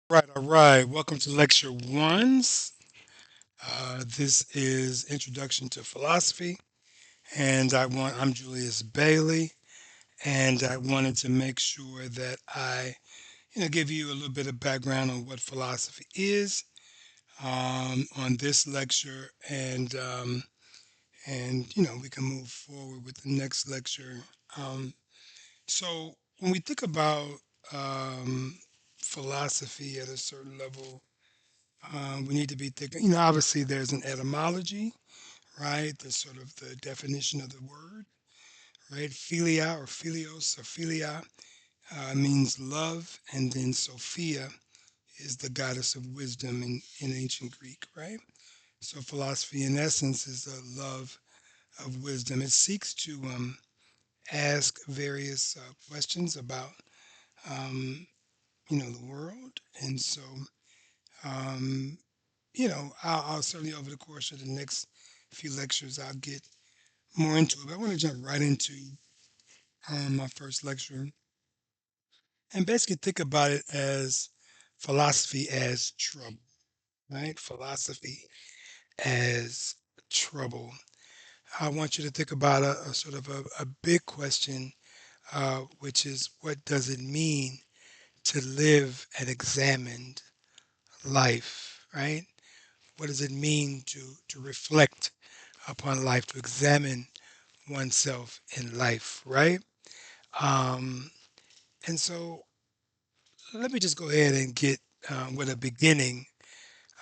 Right, all right. Welcome to Lecture Ones. This is Introduction to Philosophy, and I'm Julius Bailey, and I wanted to make sure that I give you a little bit of background on what philosophy is on this lecture, and we can move forward with the next lecture. Um, so when we think about um, philosophy at a certain level, we need to be thinking, obviously there's an etymology, right? The sort of the definition of the word, right? Philia or philios or philia means love, and then Sophia is the goddess of wisdom in ancient Greek, right? So philosophy, in essence, is a love of wisdom. It seeks to ask various questions about, um, the world, and so um, I'll certainly over the course of the next few lectures, I'll get more into it. But I want to jump right into my first lecture and basically think about it as philosophy as trouble, right? Philosophy as trouble. I want you to think about a sort of a big question, which is what does it mean to live an examined life, right? What does it mean to reflect upon life, to examine oneself in life, right? Um, and so let me just go ahead and get with a beginning.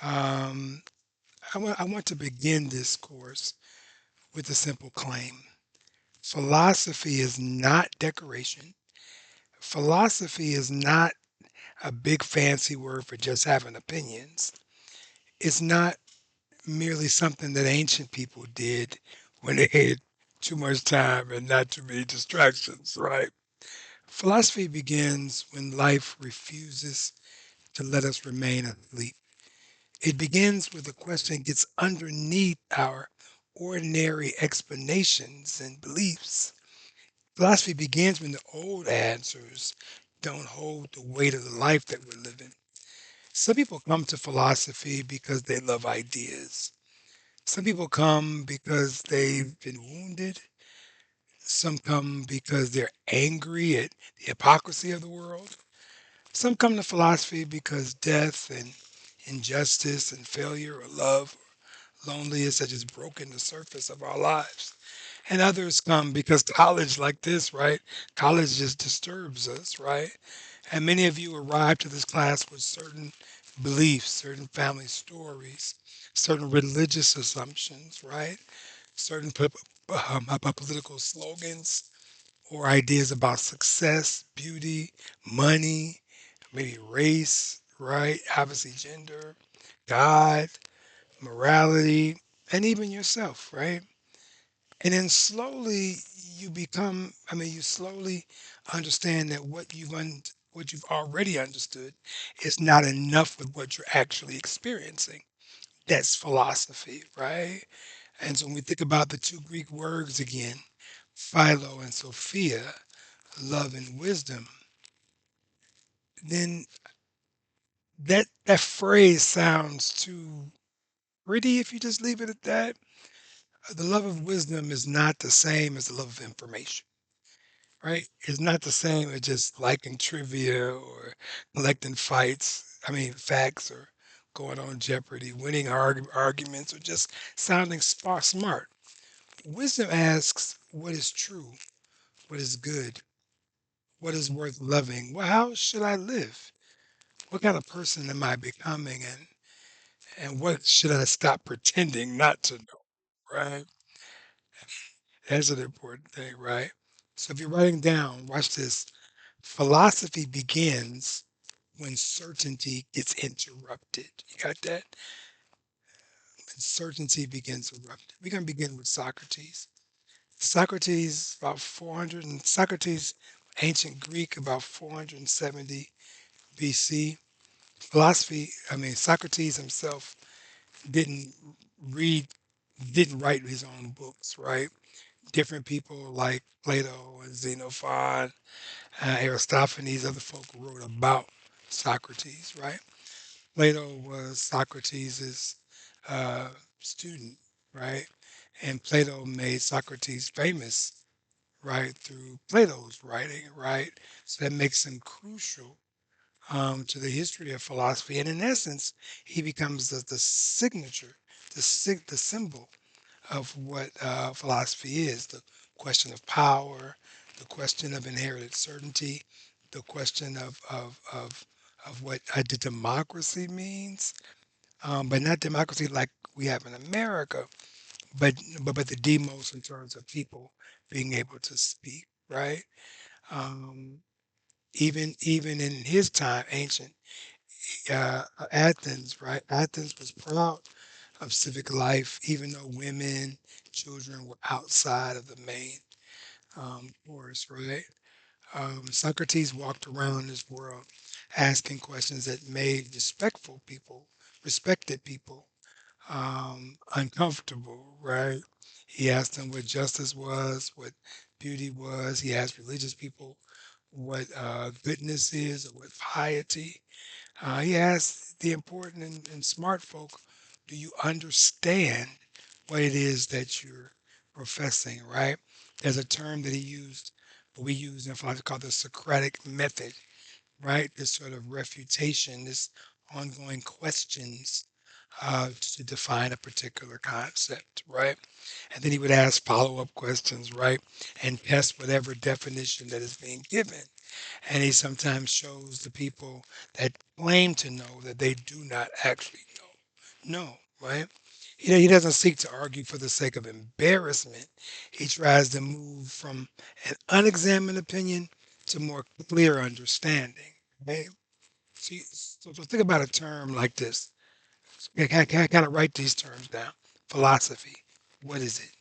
Um, I want to begin this course with a simple claim. Philosophy is not decoration. Philosophy is not a big fancy word for just having opinions. It's not merely something that ancient people did when they had too much time and not too many distractions, right? Philosophy begins when life refuses to let us remain asleep. It begins with a question that gets underneath our ordinary explanations and beliefs. Philosophy begins when the old answers don't hold the weight of the life that we're living. Some people come to philosophy because they love ideas. Some people come because they've been wounded. Some come because they're angry at the hypocrisy of the world. Some come to philosophy because death and injustice and failure or love or loneliness have just broken the surface of our lives. And others come because college, like this, right? College just disturbs us, right? And many of you arrive to this class with certain beliefs, certain family stories, certain religious assumptions, right? Certain political slogans or ideas about success, beauty, money, maybe race, right? Obviously, gender, God, morality, and even yourself, right? And then slowly you slowly understand that what you've already understood is not enough with what you're actually experiencing. That's philosophy, right? And so when we think about the two Greek words again, Philo and Sophia, love and wisdom, then that phrase sounds too pretty if you just leave it at that. The love of wisdom is not the same as the love of information, right? It's not the same as just liking trivia or collecting facts, or going on Jeopardy, winning arguments, or just sounding smart. Wisdom asks what is true, what is good, what is worth loving. Well, how should I live? What kind of person am I becoming? And what should I stop pretending not to know, right? That's an important thing, right? So if you're writing down, watch this. Philosophy begins when certainty gets interrupted. You got that? When certainty begins interrupted. We're going to begin with Socrates. Socrates, ancient Greek, about 470 BC. Socrates himself didn't read, didn't write his own books, right? Different people like Plato and Xenophon, Aristophanes, other folk wrote about Socrates, right? Plato was Socrates' uh, student, right? And Plato made Socrates famous, right, through Plato's writing, right? So that makes him crucial to the history of philosophy. And in essence, he becomes the signature, the symbol of what philosophy is: the question of power, the question of inherited certainty, the question of what a democracy means, but not democracy like we have in America, but but the demos in terms of people being able to speak, right? Um, even in his time, ancient Athens, right? Athens was proud of civic life, even though women, children were outside of the main course, right? Socrates walked around this world asking questions that made respected people, uncomfortable, right? He asked them what justice was, what beauty was. He asked religious people what goodness is or what piety. He asked the important and smart folk, do you understand what it is that you're professing, right? There's a term that he used, we use in philosophy called the Socratic method, right? This sort of refutation, this ongoing questions to define a particular concept, right? And then he would ask follow-up questions, right? And test whatever definition that is being given. And he sometimes shows the people that claim to know that they do not actually know, right? He doesn't seek to argue for the sake of embarrassment. He tries to move from an unexamined opinion to more clear understanding, right? So think about a term like this. I kind of write these terms down. Philosophy. What is it,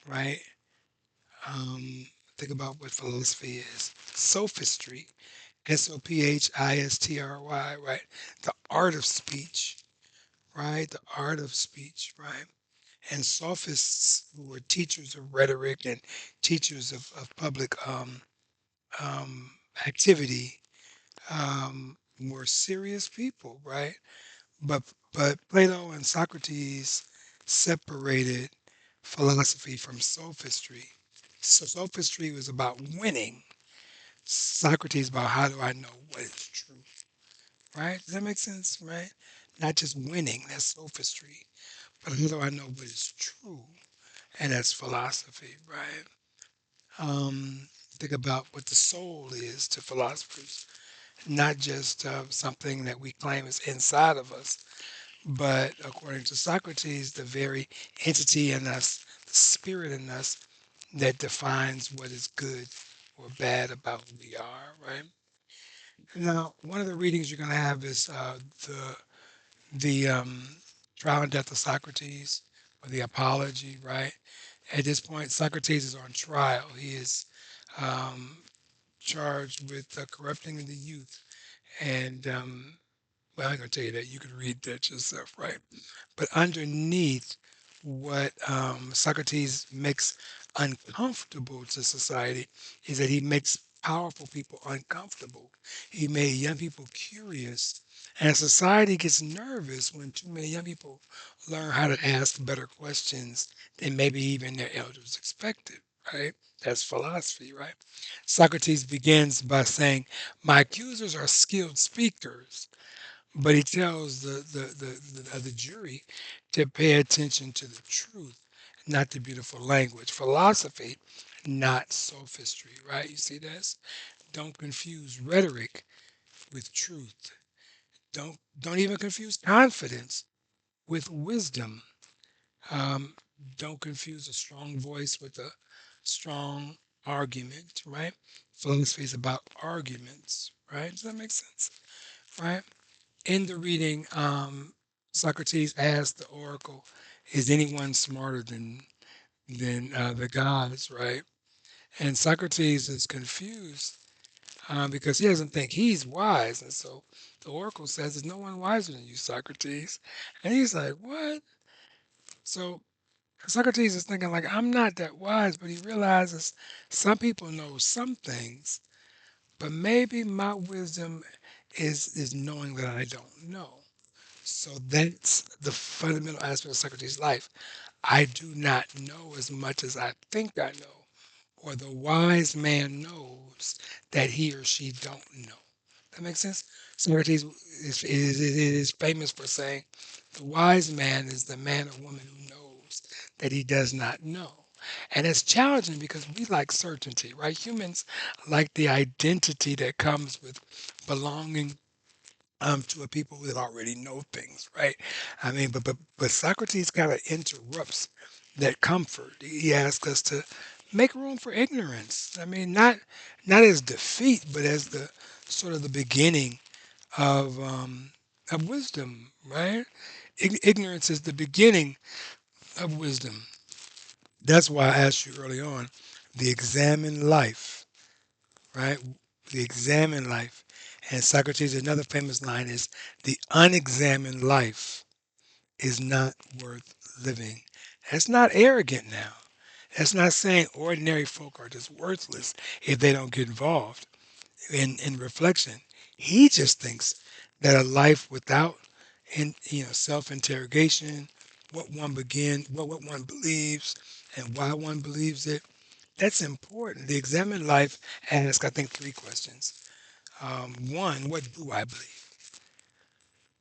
right? Um, think about what philosophy is. Sophistry. Sophistry, right? The art of speech, right? The art of speech, right? And sophists who were teachers of rhetoric and teachers of public um, activity were serious people, right? But Plato and Socrates separated philosophy from sophistry. So sophistry was about winning. Socrates about how do I know what is true, right? Does that make sense, right? Not just winning, that's sophistry, but how do I know what is true? And that's philosophy, right? Think about what the soul is to philosophers, not just something that we claim is inside of us, but according to Socrates, the very entity in us, the spirit in us that defines what is good or bad about who we are, right? Now, one of the readings you're going to have is the trial and death of Socrates, or the Apology, right? At this point, Socrates is on trial. He is um, charged with corrupting the youth. And, well, I'm going to tell you that. You can read that yourself, right? But underneath what Socrates makes uncomfortable to society is that he makes powerful people uncomfortable. He made young people curious. And society gets nervous when too many young people learn how to ask better questions than maybe even their elders expected, right? That's philosophy, right? Socrates begins by saying, my accusers are skilled speakers, but he tells the jury to pay attention to the truth, not the beautiful language. Philosophy, not sophistry, right? You see this? Don't confuse rhetoric with truth. Don't even confuse confidence with wisdom. Um, don't confuse a strong voice with a strong argument, right? Philosophy is about arguments, right? Does that make sense? Right? In the reading, Socrates asked the oracle, "Is anyone smarter than the gods?" Right? And Socrates is confused because he doesn't think he's wise, and so the oracle says, "There's no one wiser than you, Socrates." And he's like, "What?" So Socrates is thinking like, "I'm not that wise," but he realizes some people know some things, but maybe my wisdom is knowing that I don't know. So that's the fundamental aspect of Socrates' life. I do not know as much as I think I know, or the wise man knows that he or she don't know. That makes sense? Socrates is famous for saying, the wise man is the man or woman who knows that he does not know. And it's challenging because we like certainty, right? Humans like the identity that comes with belonging to a people that already know things, right? I mean, but Socrates kind of interrupts that comfort. He asks us to make room for ignorance. I mean, not as defeat, but as the sort of the beginning of wisdom, right? Ignorance is the beginning of wisdom. That's why I asked you early on, the examined life, right? The examined life. And Socrates, another famous line is, the unexamined life is not worth living. That's not arrogant now. That's not saying ordinary folk are just worthless if they don't get involved in reflection. He just thinks that a life without self-interrogation, what one believes and why one believes it, that's important. The examined life asks, I think, three questions. One, what do I believe?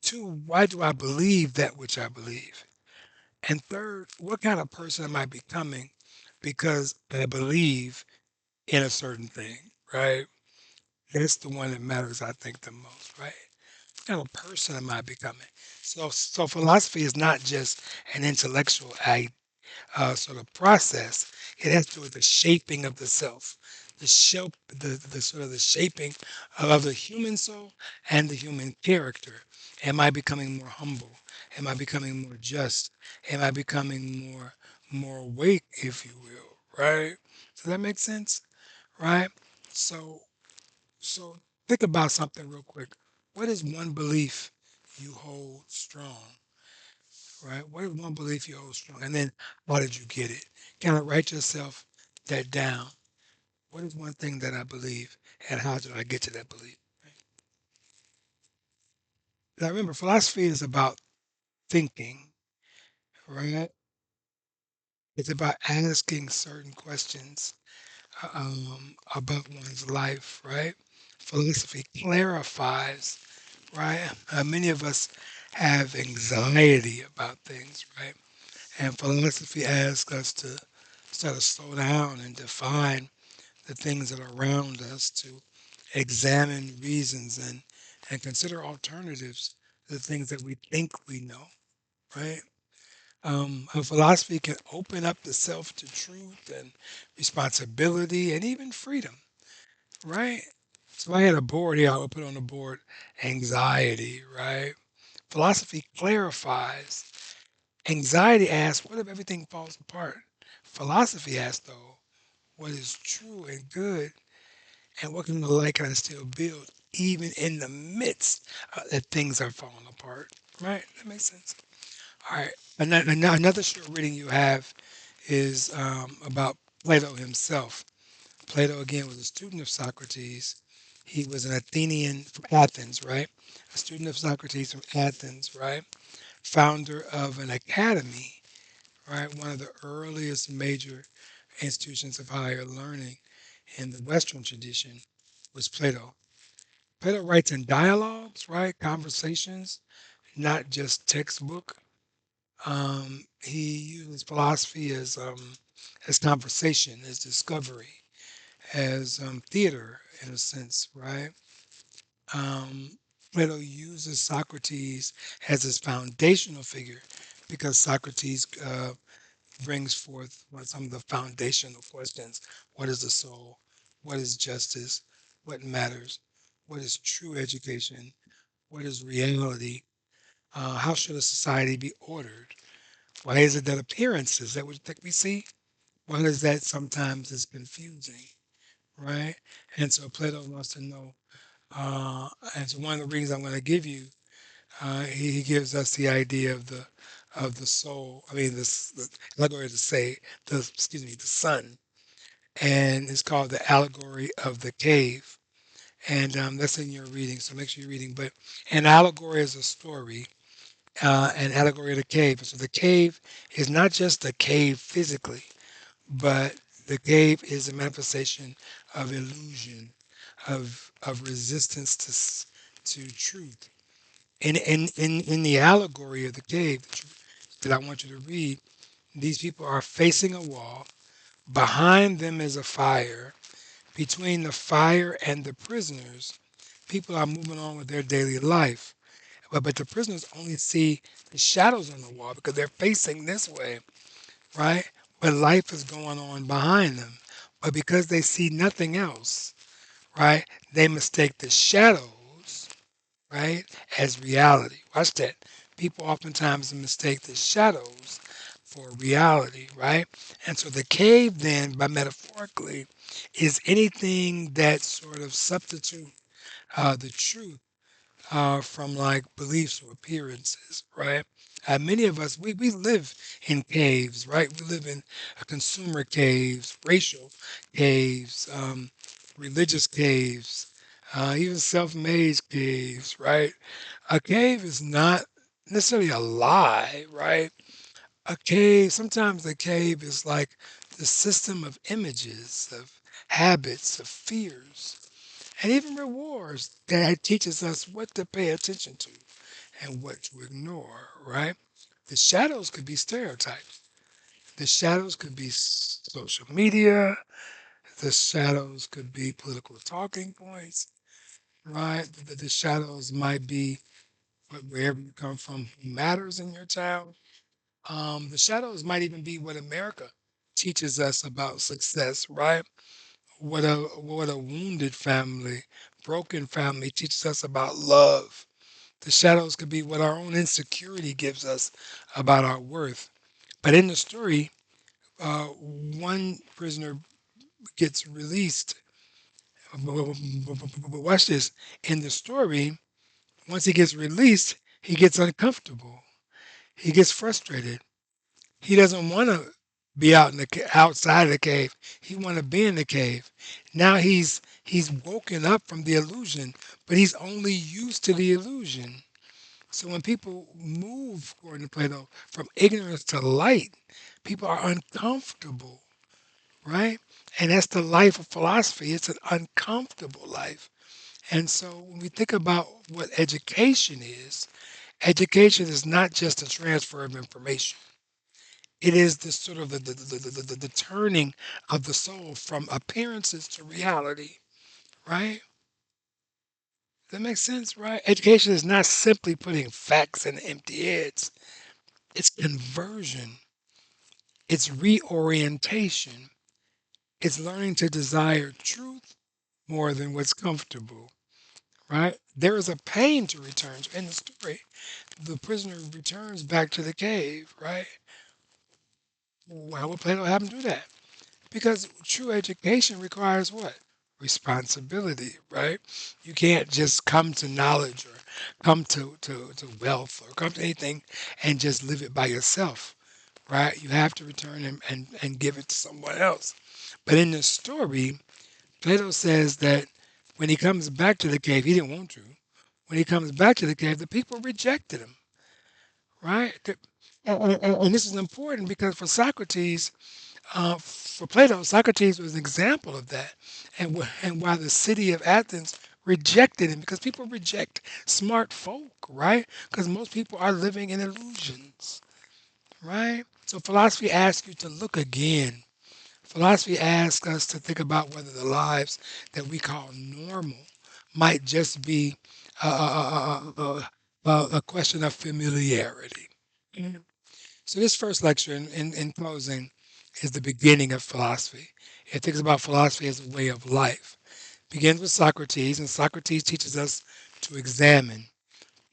Two, why do I believe that which I believe? And third, what kind of person am I becoming because I believe in a certain thing, right? That's the one that matters, I think, the most, right? What kind of person am I becoming? So philosophy is not just an intellectual sort of process. It has to do with the shaping of the self, the sort of the shaping of the human soul and the human character. Am I becoming more humble? Am I becoming more just? Am I becoming more awake, if you will? Right? Does that make sense? Right? So so think about something real quick. What is one belief you hold strong? Right? What is one belief you hold strong? And then how did you get it? Kind of write yourself that down. What is one thing that I believe and how did I get to that belief? Right? Now remember, philosophy is about thinking, right? It's about asking certain questions about one's life, right? Philosophy clarifies, right? Many of us have anxiety about things, right? And philosophy asks us to sort of slow down and define the things that are around us, to examine reasons and consider alternatives to the things that we think we know, right? A philosophy can open up the self to truth and responsibility and even freedom, right? So I had a board here, I would put on the board anxiety, right? Philosophy clarifies. Anxiety asks, what if everything falls apart? Philosophy asks, though, what is true and good, and what kind of light can I still build, even in the midst that things are falling apart? Right? That makes sense. All right. Another short reading you have is about Plato himself. Plato, again, was a student of Socrates. He was an Athenian from Athens, right? A student of Socrates from Athens, right? Founder of an academy, right? One of the earliest major institutions of higher learning in the Western tradition was Plato. Plato writes in dialogues, right? Conversations, not just textbook. He uses philosophy as conversation, as discovery, as theater in a sense, right? Um, Plato uses Socrates as his foundational figure because Socrates brings forth some of the foundational questions. What is the soul? What is justice? What matters? What is true education? What is reality? How should a society be ordered? Why is it that appearances that we see? Why is that sometimes is confusing, right? And so Plato wants to know. And so one of the reasons I'm going to give you, he gives us the idea of the soul. I mean, the allegory to say the sun, and it's called the allegory of the cave. and that's in your reading. So make sure you're reading. But an allegory is a story, an allegory of the cave. So the cave is not just the cave physically, but the cave is a manifestation of illusion, of resistance to truth. In the allegory of the cave that I want you to read, these people are facing a wall. Behind them is a fire. Between the fire and the prisoners, people are moving on with their daily life. But the prisoners only see the shadows on the wall because they're facing this way, right? But life is going on behind them. But because they see nothing else, right, they mistake the shadows, right, as reality. Watch that. People oftentimes mistake the shadows for reality, right? And so the cave then, by metaphorically, is anything that sort of substitute the truth from like beliefs or appearances, right? Many of us, we live in caves, right? We live in consumer caves, racial caves, religious caves, even self-made caves, right? A cave is not necessarily a lie, right? A cave, sometimes a cave is like the system of images, of habits, of fears, and even rewards that teaches us what to pay attention to and what to ignore, right? The shadows could be stereotypes. The shadows could be social media. The shadows could be political talking points, right? The shadows might be wherever you come from who matters in your town. The shadows might even be what America teaches us about success, right? What a wounded family, broken family teaches us about love. The shadows could be what our own insecurity gives us about our worth. But in the story, one prisoner gets released. But watch this. In the story, once he gets released, he gets uncomfortable. He gets frustrated. He doesn't want to be out in the outside of the cave. He want to be in the cave. Now he's woken up from the illusion, but he's only used to the illusion. So when people move, according to Plato, from ignorance to light, people are uncomfortable, right? And that's the life of philosophy. It's an uncomfortable life. And so when we think about what education is not just a transfer of information. It is the sort of the turning of the soul from appearances to reality, right? That makes sense, right? Education is not simply putting facts in empty heads. It's conversion. It's reorientation. It's learning to desire truth more than what's comfortable, right? There is a pain to return. In the story, the prisoner returns back to the cave, right? Why would Plato have him do that? Because true education requires what? Responsibility, right? You can't just come to knowledge or come to wealth or come to anything and just live it by yourself, right? You have to return and give it to someone else. But in the story, Plato says that when he comes back to the cave, he didn't want to. When he comes back to the cave, the people rejected him, right? And this is important because for Socrates, for Plato, Socrates was an example of that, and why the city of Athens rejected him because people reject smart folk, right? Because most people are living in illusions, right? So philosophy asks you to look again. Philosophy asks us to think about whether the lives that we call normal might just be a question of familiarity. Mhm. So this first lecture, in closing, is the beginning of philosophy. It thinks about philosophy as a way of life. Begins with Socrates, and Socrates teaches us to examine.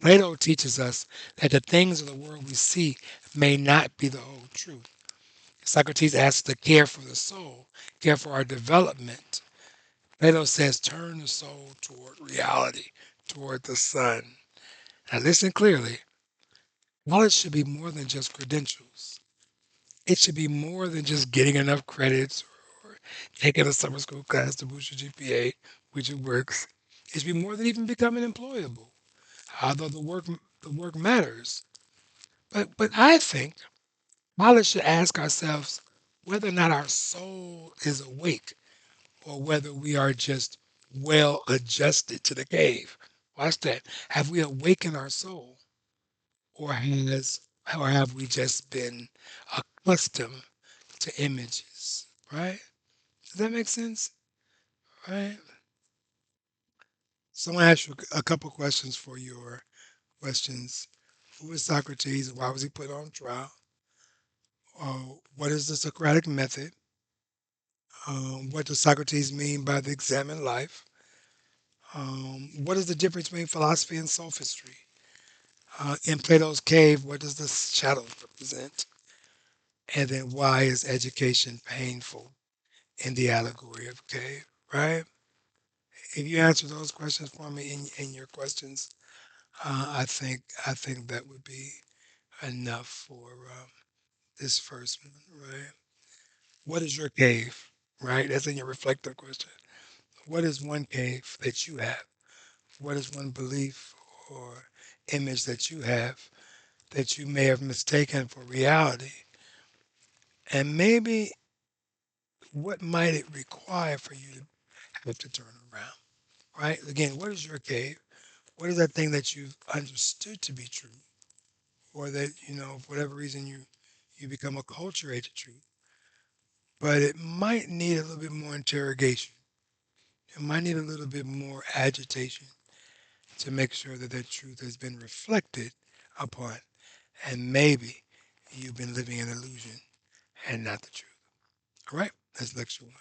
Plato teaches us that the things of the world we see may not be the whole truth. Socrates asks to care for the soul, care for our development. Plato says, turn the soul toward reality, toward the sun. Now listen clearly. Knowledge should be more than just credentials. It should be more than just getting enough credits or taking a summer school class to boost your GPA, which it works. It should be more than even becoming employable. Although the work matters. But I think college should ask ourselves whether or not our soul is awake or whether we are just well adjusted to the cave. Watch that. Have we awakened our soul, or have we just been accustomed to images? Right? Does that make sense? Right? So I'm gonna ask you a couple questions for your questions. Who is Socrates? Why was he put on trial? What is the Socratic method? What does Socrates mean by the examined life? What is the difference between philosophy and sophistry? In Plato's cave, what does the shadow represent? And then why is education painful in the allegory of cave? Right? If you answer those questions for me in your questions, I think that would be enough for this first one. Right? What is your cave? Right? That's in your reflective question. What is one cave that you have? What is one belief or image that you have that you may have mistaken for reality? And maybe what might it require for you to have to turn around? Right? Again, what is your cave? What is that thing that you've understood to be true, or that for whatever reason you become acculturated truth, but it might need a little bit more interrogation. It might need a little bit more agitation to make sure that that truth has been reflected upon, and maybe you've been living an illusion and not the truth. All right, that's lecture one.